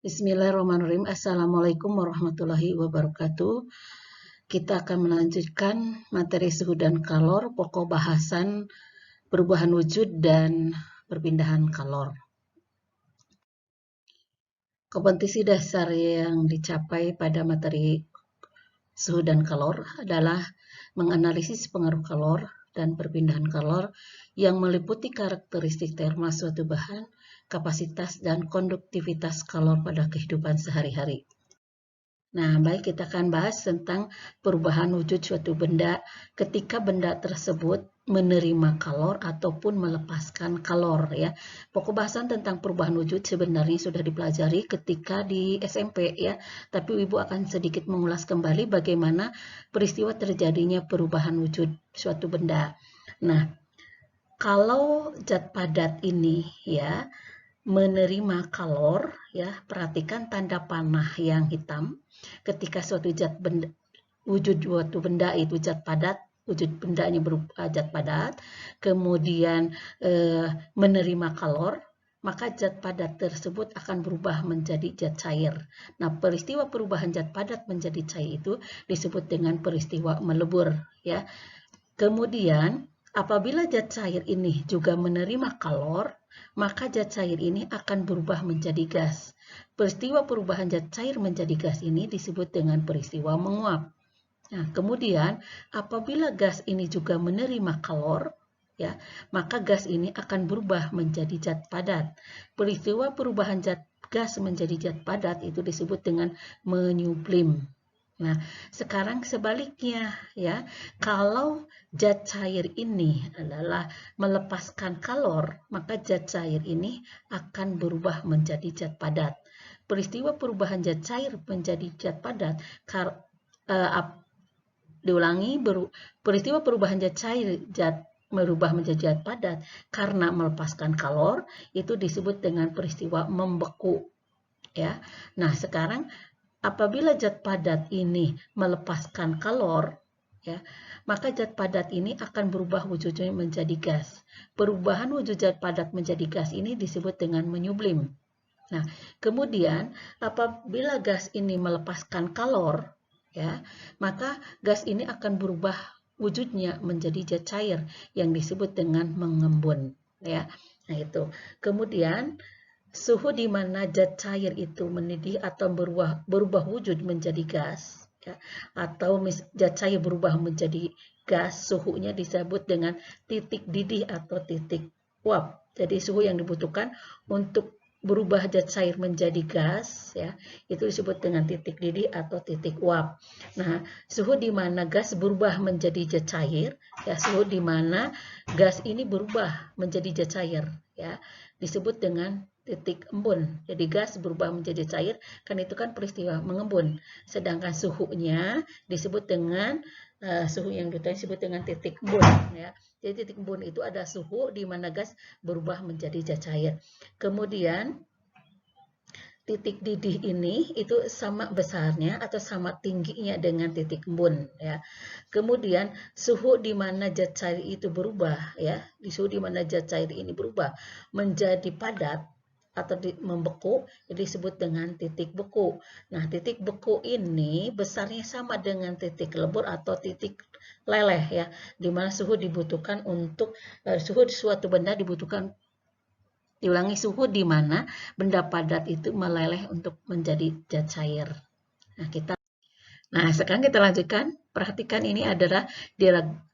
Bismillahirrahmanirrahim. Assalamualaikum warahmatullahi wabarakatuh. Kita akan melanjutkan materi suhu dan kalor, pokok bahasan perubahan wujud dan perpindahan kalor. Kompetensi dasar yang dicapai pada materi suhu dan kalor adalah menganalisis pengaruh kalor dan perpindahan kalor yang meliputi karakteristik termal suatu bahan, kapasitas, dan konduktivitas kalor pada kehidupan sehari-hari. Nah, baik, kita akan bahas tentang perubahan wujud suatu benda ketika benda tersebut menerima kalor ataupun melepaskan kalor ya. Pokok bahasan tentang perubahan wujud sebenarnya sudah dipelajari ketika di SMP ya, tapi Ibu akan sedikit mengulas kembali bagaimana peristiwa terjadinya perubahan wujud suatu benda. Nah, kalau zat padat ini ya menerima kalor ya, perhatikan tanda panah yang hitam ketika suatu wujud suatu benda itu zat padat, wujud bendanya berupa zat padat, kemudian menerima kalor, maka zat padat tersebut akan berubah menjadi zat cair. Nah, peristiwa perubahan zat padat menjadi cair itu disebut dengan peristiwa melebur ya. Kemudian apabila zat cair ini juga menerima kalor, maka zat cair ini akan berubah menjadi gas. Peristiwa perubahan zat cair menjadi gas ini disebut dengan peristiwa menguap. Nah, kemudian apabila gas ini juga menerima kalor, ya, maka gas ini akan berubah menjadi zat padat. Peristiwa perubahan zat gas menjadi zat padat itu disebut dengan menyublim. Nah, sekarang sebaliknya ya, kalau zat cair ini adalah melepaskan kalor, maka zat cair ini akan berubah menjadi zat padat. Peristiwa perubahan zat cair menjadi zat padat, peristiwa perubahan zat cair merubah menjadi zat padat karena melepaskan kalor, itu disebut dengan peristiwa membeku. Ya, nah sekarang apabila zat padat ini melepaskan kalor, ya, maka zat padat ini akan berubah wujudnya menjadi gas. Perubahan wujud zat padat menjadi gas ini disebut dengan menyublim. Nah, kemudian apabila gas ini melepaskan kalor, ya, maka gas ini akan berubah wujudnya menjadi zat cair yang disebut dengan mengembun. Ya, nah itu. Kemudian suhu di mana zat cair itu mendidih atau berubah wujud menjadi gas, ya, atau zat cair berubah menjadi gas, suhunya disebut dengan titik didih atau titik uap. Jadi suhu yang dibutuhkan untuk berubah zat cair menjadi gas, ya, itu disebut dengan titik didih atau titik uap. Nah, suhu di mana gas berubah menjadi zat cair, ya, suhu di mana gas ini berubah menjadi zat cair, ya, disebut dengan titik embun. Jadi gas berubah menjadi cair, kan itu kan peristiwa mengembun. Sedangkan suhunya disebut dengan suhu yang disebut dengan titik embun. Ya. Jadi titik embun itu ada suhu di mana gas berubah menjadi zat cair. Kemudian titik didih ini itu sama besarnya atau sama tingginya dengan titik embun ya. Kemudian suhu di mana zat cair itu berubah ya, di suhu di mana zat cair ini berubah menjadi padat atau membeku, disebut dengan titik beku. Nah, titik beku ini besarnya sama dengan titik lebur atau titik leleh ya, di mana suhu dibutuhkan untuk suhu suatu benda dibutuhkan. Diulangi, suhu di mana benda padat itu meleleh untuk menjadi zat cair. Nah, sekarang kita lanjutkan. Perhatikan ini adalah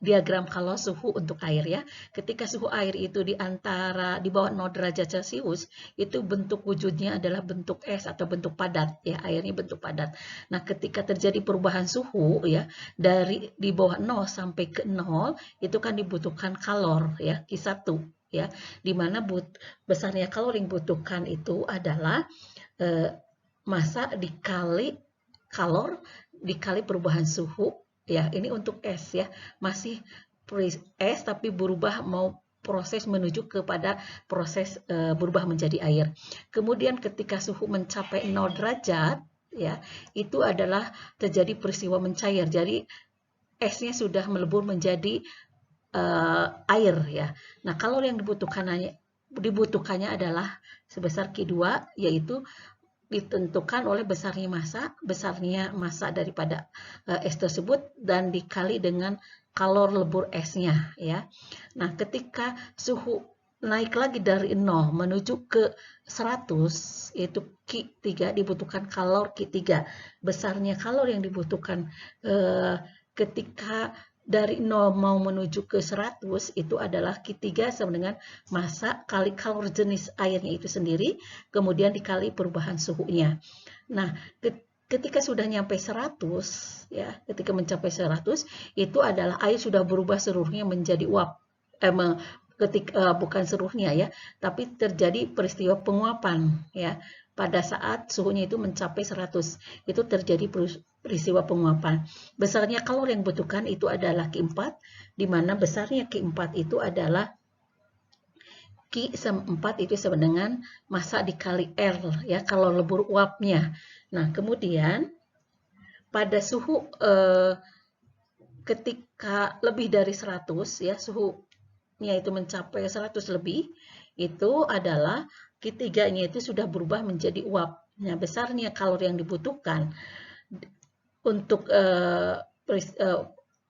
diagram kalau suhu untuk air ya. Ketika suhu air itu di bawah 0 derajat Celcius, itu bentuk wujudnya adalah bentuk es atau bentuk padat ya, airnya bentuk padat. Nah, ketika terjadi perubahan suhu ya, dari di bawah 0 sampai ke 0, itu kan dibutuhkan kalor ya, Q1 ya. Di mana besarnya kalor yang dibutuhkan itu adalah massa dikali kalor dikali perubahan suhu ya. Ini untuk es ya, masih es tapi berubah mau proses menuju kepada proses berubah menjadi air. Kemudian ketika suhu mencapai 0 derajat ya, itu adalah terjadi peristiwa mencair. Jadi esnya sudah melebur menjadi air ya. Nah, kalor yang dibutuhkannya adalah sebesar Q2, yaitu ditentukan oleh besarnya massa daripada es tersebut dan dikali dengan kalor lebur esnya ya. Nah, ketika suhu naik lagi dari 0 menuju ke 100, yaitu Q3, dibutuhkan kalor Q3. Besarnya kalor yang dibutuhkan ketika dari 0 mau menuju ke 100 itu adalah Q3 sama dengan massa kali kalor jenis airnya itu sendiri, kemudian dikali perubahan suhunya. Nah, ketika sudah nyampe 100 ya, ketika mencapai 100 itu adalah air sudah berubah seluruhnya menjadi uap. Bukan seluruhnya ya, tapi terjadi peristiwa penguapan ya. Pada saat suhunya itu mencapai 100, itu terjadi peristiwa penguapan. Besarnya kalor yang dibutuhkan itu adalah Q4, di mana besarnya Q4 itu adalah Q4 itu sama dengan massa dikali R ya, kalor lebur uapnya. Nah, kemudian pada suhu ketika lebih dari 100 ya, suhunya itu mencapai 100 lebih, itu adalah Q3-nya itu sudah berubah menjadi uap. Nah, besarnya kalor yang dibutuhkan untuk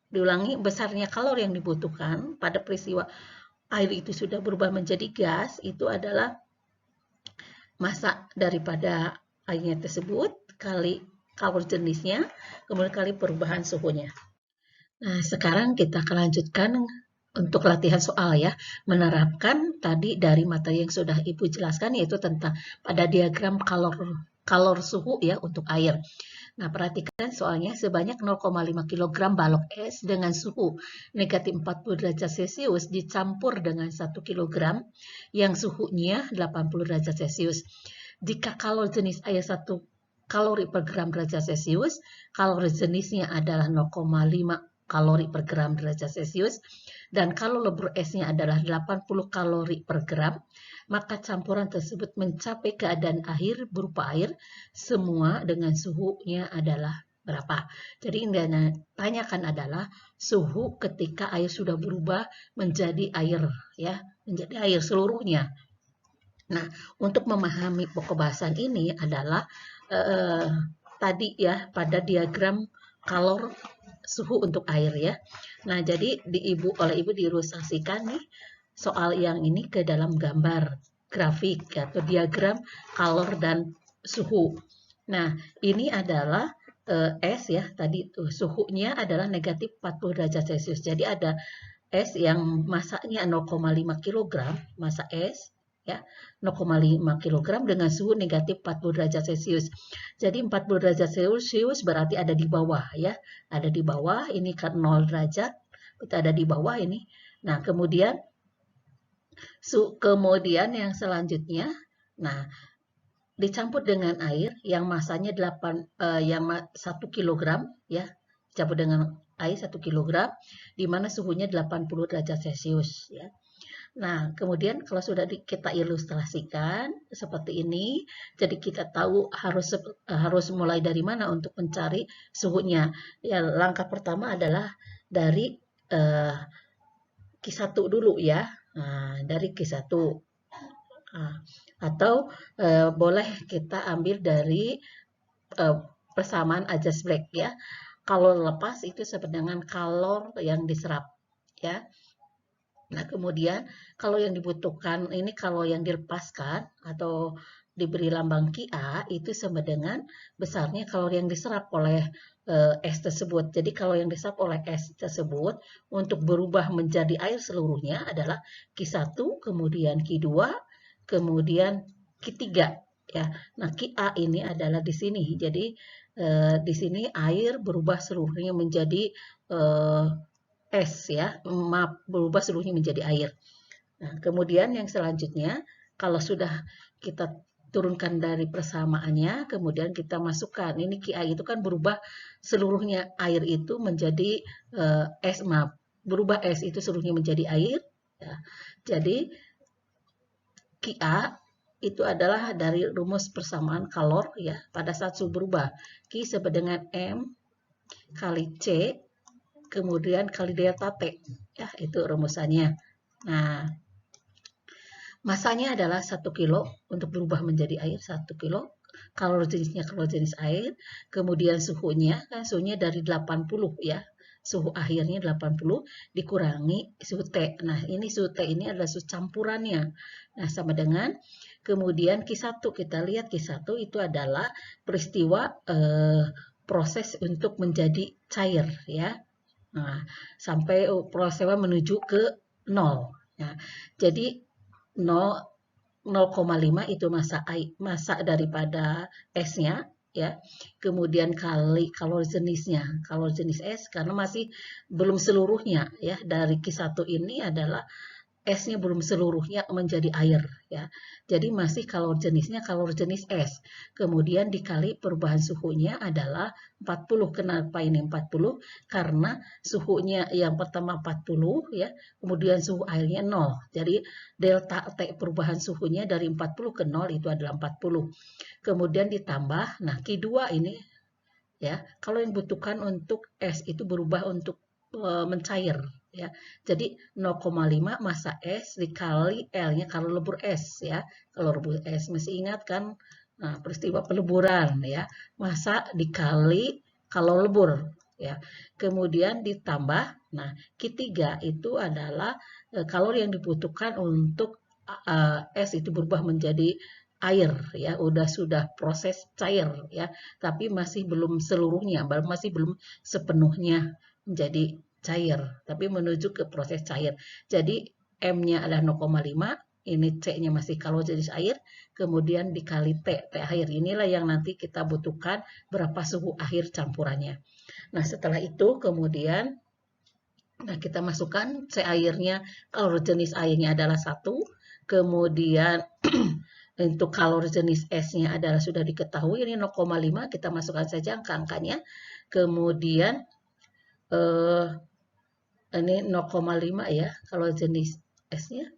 diulangi, besarnya kalor yang dibutuhkan pada peristiwa air itu sudah berubah menjadi gas, itu adalah massa daripada airnya tersebut kali kalor jenisnya, kemudian kali perubahan suhunya. Nah, sekarang kita akan lanjutkan untuk latihan soal ya, menerapkan tadi dari materi yang sudah Ibu jelaskan, yaitu tentang pada diagram kalor suhu ya untuk air. Nah, perhatikan soalnya, sebanyak 0,5 kg balok es dengan suhu negatif 40 derajat Celcius dicampur dengan 1 kg yang suhunya 80 derajat Celcius. Jika kalor jenis air 1 kalori per gram derajat Celcius, kalori jenisnya adalah 0,5 kalori per gram derajat Celcius, dan kalau lebur esnya adalah 80 kalori per gram, maka campuran tersebut mencapai keadaan akhir berupa air, semua dengan suhunya adalah berapa. Jadi yang ditanyakan adalah suhu ketika air sudah berubah menjadi air, ya, menjadi air seluruhnya. Nah, untuk memahami pokok bahasan ini adalah tadi ya pada diagram kalor suhu untuk air ya. Nah, jadi oleh Ibu diilustrasikan nih soal yang ini ke dalam gambar grafik atau diagram kalor dan suhu. Nah, ini adalah es ya, tadi tuh suhunya adalah negatif 40 derajat Celcius. Jadi ada es yang massanya 0,5 kg, massa es ya, 0,5 kg dengan suhu negatif 40 derajat Celcius. Jadi 40 derajat Celcius berarti ada di bawah ya. Ada di bawah, ini kan 0 derajat, kita ada di bawah ini. Nah, kemudian yang selanjutnya, nah dicampur dengan air yang masanya 1 kg ya. Dicampur dengan air 1 kg di mana suhunya 80 derajat Celcius ya. Nah, kemudian kalau sudah kita ilustrasikan seperti ini, jadi kita tahu harus mulai dari mana untuk mencari suhunya. Ya, langkah pertama adalah dari Q1 dulu ya. Nah, dari Q1. Nah, atau boleh kita ambil dari persamaan Ajaz-Blake ya. Kalor lepas itu sama dengan kalor yang diserap ya. Nah, kemudian kalau yang dibutuhkan ini kalau yang dilepaskan atau diberi lambang Ki-A itu sama dengan besarnya kalori yang diserap oleh es tersebut. Jadi kalau yang diserap oleh es tersebut untuk berubah menjadi air seluruhnya adalah Ki1, kemudian Ki2, kemudian Ki3 ya. Nah, Ki-A ini adalah di sini. Jadi di sini air berubah seluruhnya menjadi es ya, berubah seluruhnya menjadi air. Nah, kemudian yang selanjutnya, kalau sudah kita turunkan dari persamaannya, kemudian kita masukkan, ini Ki-A itu kan berubah seluruhnya air itu menjadi es, berubah es itu seluruhnya menjadi air. Ya. Jadi Ki-A itu adalah dari rumus persamaan kalor ya, pada saat suhu berubah. Ki sama dengan M kali C kemudian kali delta T. Ya, itu rumusannya. Nah, masanya adalah 1 kilo untuk berubah menjadi air 1 kilo. kalor jenisnya kalor jenis air, kemudian suhunya, kan suhunya dari 80 ya, suhu akhirnya 80 dikurangi suhu T. Nah, ini suhu T ini adalah suhu campurannya. Nah, sama dengan kemudian Q1, kita lihat Q1 itu adalah peristiwa proses untuk menjadi cair ya. Nah, sampai proses menuju ke 0. Nah, jadi 0,5 itu massa daripada esnya ya. Kemudian kali kalor jenisnya, kalor jenis es karena masih belum seluruhnya ya, dari Q1 ini adalah esnya belum seluruhnya menjadi air ya. Jadi masih kalor jenisnya kalor jenis es. Kemudian dikali perubahan suhunya adalah 40. Kenapa ini 40? Karena suhunya yang pertama 40 ya, kemudian suhu airnya 0. Jadi delta T perubahan suhunya dari 40 ke 0 itu adalah 40. Kemudian ditambah, nah Q2 ini ya, kalau yang dibutuhkan untuk es itu berubah untuk mencair ya. Jadi 0,5 massa es dikali L-nya kalau lebur es ya. Kalau lebur es masih ingat kan, nah, peristiwa peleburan ya. Massa dikali kalau lebur ya. Kemudian ditambah, nah Q3 itu adalah kalori yang dibutuhkan untuk es itu berubah menjadi air ya, sudah proses cair ya, tapi masih belum seluruhnya, masih belum sepenuhnya menjadi cair, tapi menuju ke proses cair. Jadi M-nya adalah 0,5, ini C-nya masih kalor jenis air, kemudian dikali T akhir. Inilah yang nanti kita butuhkan berapa suhu akhir campurannya. Nah, setelah itu kemudian kita masukkan C airnya, kalor jenis airnya adalah 1, kemudian untuk kalor jenis S-nya adalah sudah diketahui, ini 0,5, kita masukkan saja angka-angkanya. Kemudian ini 0,5 ya, kalau jenis S-nya.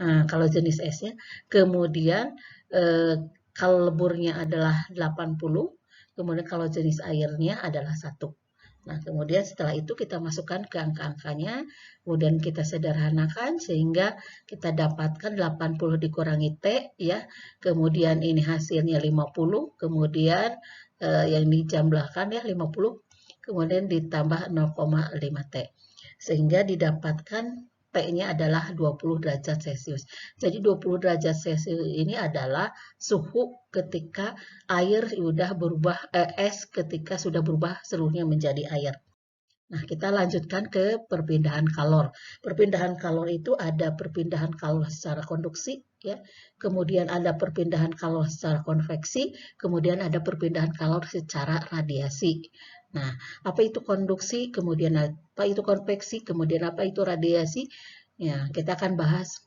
Nah, kalau jenis S-nya. Kemudian kalau leburnya adalah 80, kemudian kalau jenis airnya adalah 1. Nah, kemudian setelah itu kita masukkan ke angka-angkanya, kemudian kita sederhanakan sehingga kita dapatkan 80 dikurangi T ya. Kemudian ini hasilnya 50, kemudian yang dijumlahkan ya 50, kemudian ditambah 0,5 T. Sehingga didapatkan T-nya adalah 20 derajat Celcius. Jadi 20 derajat Celcius ini adalah suhu ketika air sudah berubah, es ketika sudah berubah seluruhnya menjadi air. Nah, kita lanjutkan ke perpindahan kalor. Perpindahan kalor itu ada perpindahan kalor secara konduksi, ya. Kemudian ada perpindahan kalor secara konveksi, kemudian ada perpindahan kalor secara radiasi. Nah, apa itu konduksi, kemudian apa itu konveksi, kemudian apa itu radiasi? Ya, kita akan bahas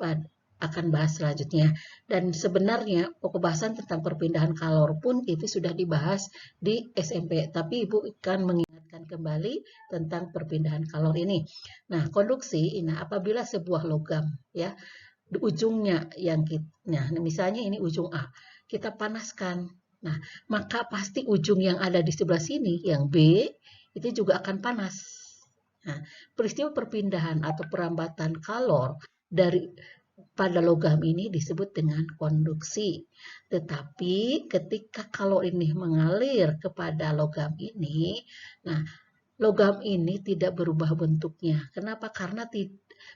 selanjutnya. Dan sebenarnya pembahasan tentang perpindahan kalor pun itu sudah dibahas di SMP, tapi Ibu akan mengingatkan kembali tentang perpindahan kalor ini. Nah, konduksi, nah apabila sebuah logam ya, di ujungnya yang nah misalnya ini ujung A, kita panaskan. Nah, maka pasti ujung yang ada di sebelah sini, yang B, itu juga akan panas. Nah, peristiwa perpindahan atau perambatan kalor pada logam ini disebut dengan konduksi. Tetapi ketika kalor ini mengalir kepada logam ini, nah, logam ini tidak berubah bentuknya. Kenapa? Karena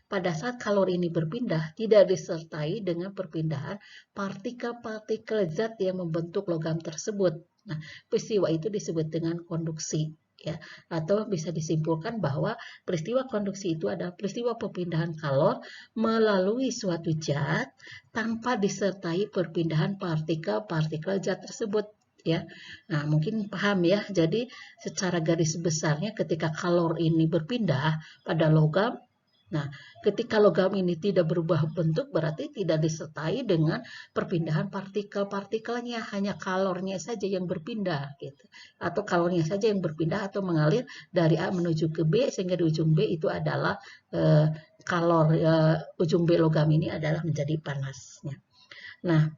pada saat kalor ini berpindah, tidak disertai dengan perpindahan partikel-partikel zat yang membentuk logam tersebut. Nah, peristiwa itu disebut dengan konduksi. Ya, atau bisa disimpulkan bahwa peristiwa konduksi itu adalah peristiwa perpindahan kalor melalui suatu zat tanpa disertai perpindahan partikel-partikel zat tersebut. Ya, nah mungkin paham ya. Jadi secara garis besarnya ketika kalor ini berpindah pada logam, nah ketika logam ini tidak berubah bentuk berarti tidak disertai dengan perpindahan partikel-partikelnya, hanya kalornya saja yang berpindah gitu. Atau kalornya saja yang berpindah atau mengalir dari A menuju ke B sehingga di ujung B itu adalah kalor ujung B logam ini adalah menjadi panasnya. Nah,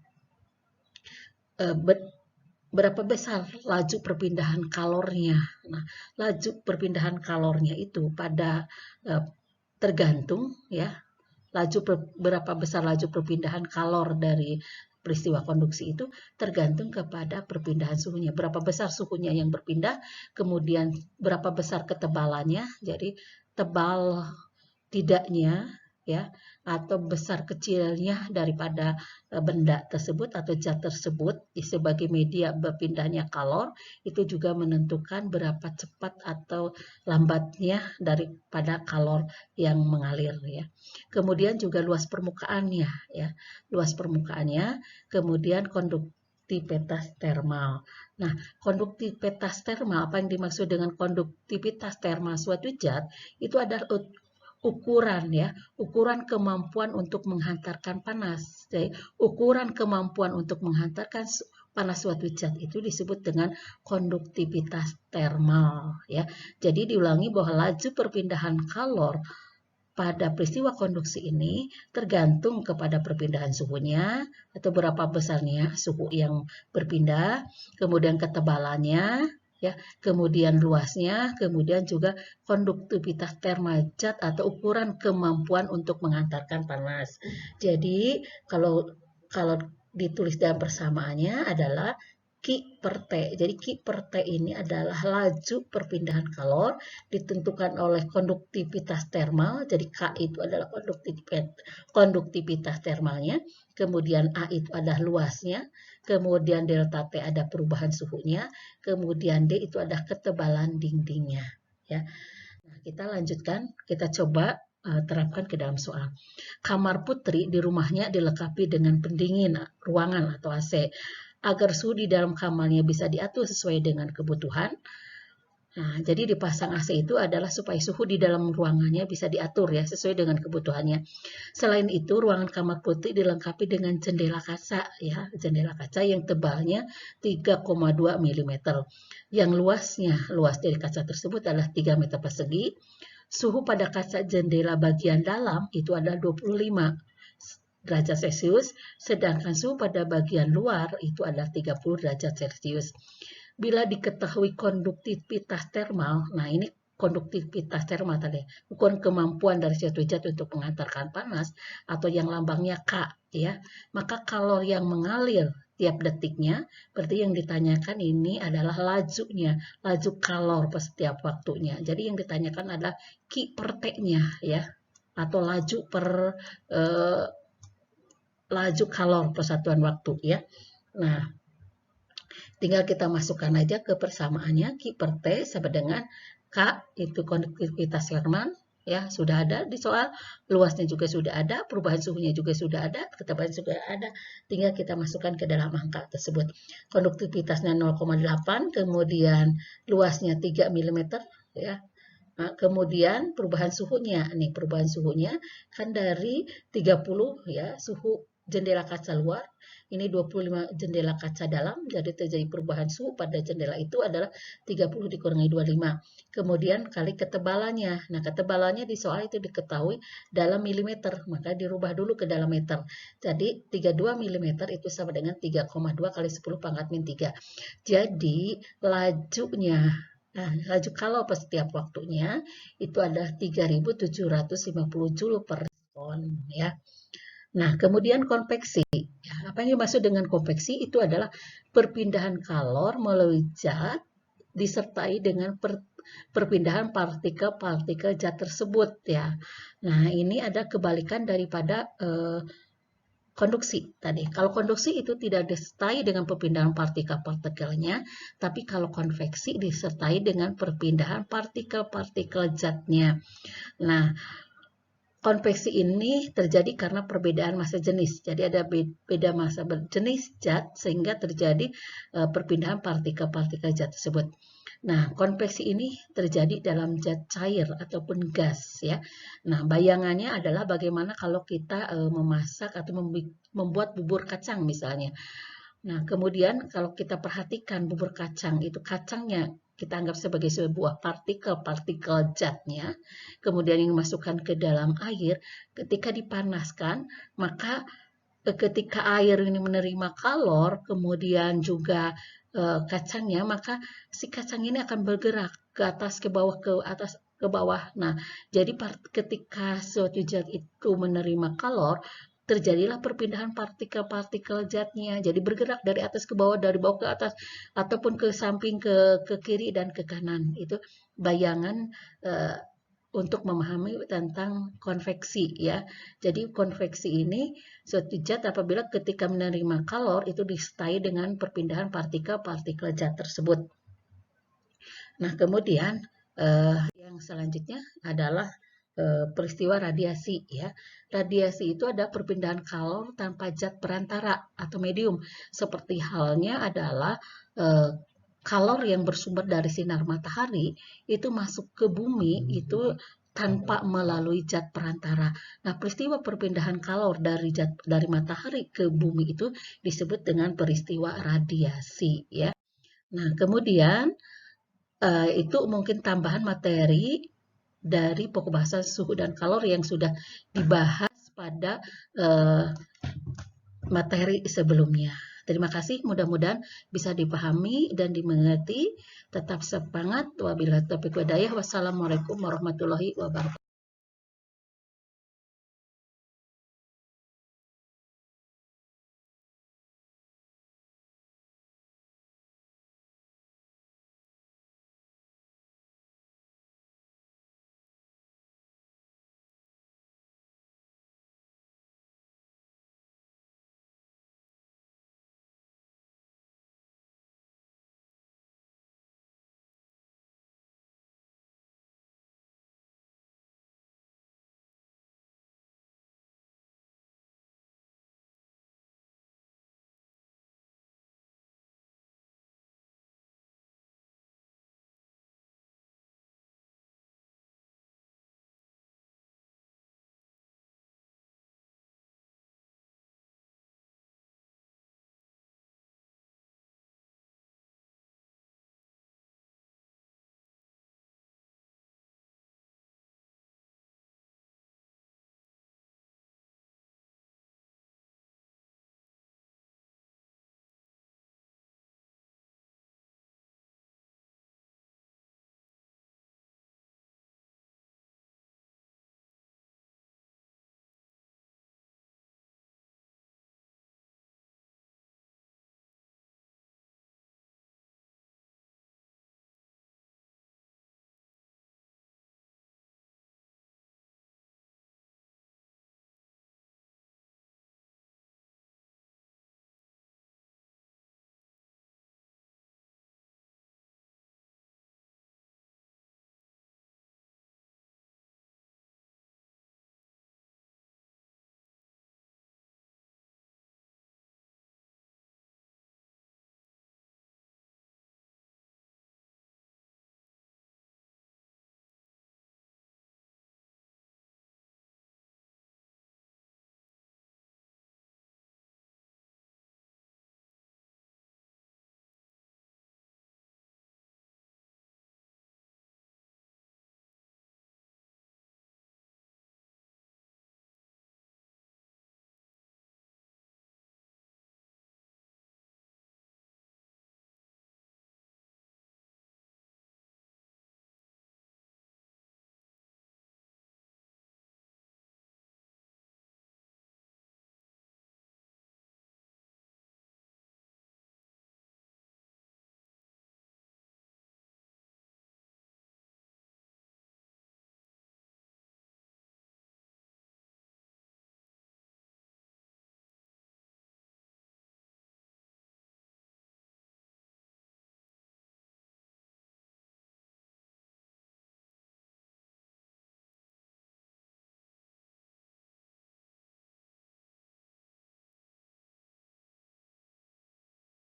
berapa besar laju perpindahan kalornya? Nah, laju perpindahan kalornya itu pada tergantung ya, berapa besar laju perpindahan kalor dari peristiwa konduksi itu tergantung kepada perpindahan suhunya. Berapa besar suhunya yang berpindah, kemudian berapa besar ketebalannya, jadi tebal tidaknya ya, atau besar kecilnya daripada benda tersebut atau zat tersebut sebagai media berpindahnya kalor, itu juga menentukan berapa cepat atau lambatnya daripada kalor yang mengalir ya. Kemudian juga luas permukaannya ya, luas permukaannya, kemudian konduktivitas termal. Nah, konduktivitas termal, apa yang dimaksud dengan konduktivitas termal suatu zat? Itu adalah ukuran ya, ukuran kemampuan untuk menghantarkan panas. Jadi, ukuran kemampuan untuk menghantarkan panas suatu zat itu disebut dengan konduktivitas termal ya. Jadi diulangi bahwa laju perpindahan kalor pada peristiwa konduksi ini tergantung kepada perpindahan suhunya atau berapa besarnya suhu yang berpindah, kemudian ketebalannya ya, kemudian luasnya, kemudian juga konduktivitas termal zat atau ukuran kemampuan untuk menghantarkan panas. Jadi kalau ditulis dalam persamaannya adalah Q per T. Jadi Q per T ini adalah laju perpindahan kalor ditentukan oleh konduktivitas termal. Jadi K itu adalah konduktivitas termalnya. Kemudian A itu adalah luasnya. Kemudian delta T ada perubahan suhunya. Kemudian D itu adalah ketebalan dindingnya. Ya. Nah, kita lanjutkan. Kita coba terapkan ke dalam soal. Kamar Putri di rumahnya dilengkapi dengan pendingin ruangan atau AC. Agar suhu di dalam kamarnya bisa diatur sesuai dengan kebutuhan. Nah, jadi dipasang AC itu adalah supaya suhu di dalam ruangannya bisa diatur ya sesuai dengan kebutuhannya. Selain itu, ruangan kamar Putri dilengkapi dengan jendela kaca ya, jendela kaca yang tebalnya 3,2 mm. Yang luas dari kaca tersebut adalah 3 meter persegi. Suhu pada kaca jendela bagian dalam itu adalah 25 derajat Celcius, sedangkan suhu pada bagian luar itu adalah 30 derajat Celcius. Bila diketahui konduktivitas termal, nah ini konduktivitas termal tadi, ukuran kemampuan dari suatu zat untuk menghantarkan panas atau yang lambangnya K ya, maka kalor yang mengalir tiap detiknya, berarti yang ditanyakan ini adalah lajunya, laju kalor per setiap waktunya. Jadi yang ditanyakan adalah Q per T-nya ya, atau laju per laju kalor persatuan waktu ya. Nah, tinggal kita masukkan aja ke persamaannya. Q per T sama dengan K itu konduktivitas termal ya, sudah ada di soal. Luasnya juga sudah ada, perubahan suhunya juga sudah ada, ketebalan juga ada. Tinggal kita masukkan ke dalam angka tersebut. Konduktivitasnya 0,8, kemudian luasnya 3 mm ya. Nah, kemudian perubahan suhunya, nih perubahan suhunya kan dari 30 ya, suhu jendela kaca luar, ini 25 jendela kaca dalam, jadi terjadi perubahan suhu pada jendela itu adalah 30 dikurangi 25. Kemudian kali ketebalannya, nah ketebalannya di soal itu diketahui dalam milimeter, maka dirubah dulu ke dalam meter. Jadi 32 mm itu sama dengan 3,2 kali 10 pangkat min 3. Jadi lajunya, nah, laju kalor per setiap waktunya itu adalah 3.750 Joule per ton ya. Nah, kemudian konveksi. Ya, apa yang dimaksud dengan konveksi itu adalah perpindahan kalor melalui zat disertai dengan perpindahan partikel-partikel zat tersebut ya. Nah, ini ada kebalikan daripada konduksi tadi. Kalau konduksi itu tidak disertai dengan perpindahan partikel-partikelnya, tapi kalau konveksi disertai dengan perpindahan partikel-partikel zatnya. Nah, konveksi ini terjadi karena perbedaan massa jenis. Jadi ada beda massa jenis zat sehingga terjadi perpindahan partikel-partikel zat tersebut. Nah, konveksi ini terjadi dalam zat cair ataupun gas ya. Nah, bayangannya adalah bagaimana kalau kita memasak atau membuat bubur kacang misalnya. Nah, kemudian kalau kita perhatikan bubur kacang itu kacangnya kita anggap sebagai sebuah partikel-partikel zatnya, kemudian yang dimasukkan ke dalam air, ketika dipanaskan, maka ketika air ini menerima kalor, kemudian juga kacangnya, maka si kacang ini akan bergerak ke atas, ke bawah, ke atas, ke bawah. Nah, jadi ketika suatu zat itu menerima kalor, terjadilah perpindahan partikel-partikel zatnya. Jadi bergerak dari atas ke bawah, dari bawah ke atas, ataupun ke samping, ke kiri dan ke kanan. Itu bayangan untuk memahami tentang konveksi ya. Jadi konveksi ini suatu zat apabila ketika menerima kalor itu disertai dengan perpindahan partikel-partikel zat tersebut. Nah, kemudian yang selanjutnya adalah peristiwa radiasi ya. Radiasi itu ada perpindahan kalor tanpa zat perantara atau medium. Seperti halnya adalah kalor yang bersumber dari sinar matahari itu masuk ke bumi itu tanpa melalui zat perantara. Nah, peristiwa perpindahan kalor dari matahari ke bumi itu disebut dengan peristiwa radiasi ya. Nah, kemudian itu mungkin tambahan materi dari pokok bahasa suhu dan kalor yang sudah dibahas pada materi sebelumnya. Terima kasih, mudah-mudahan bisa dipahami dan dimengerti. Tetap semangat. Wabillahi taufiq wal hidayah. Wassalamualaikum warahmatullahi wabarakatuh.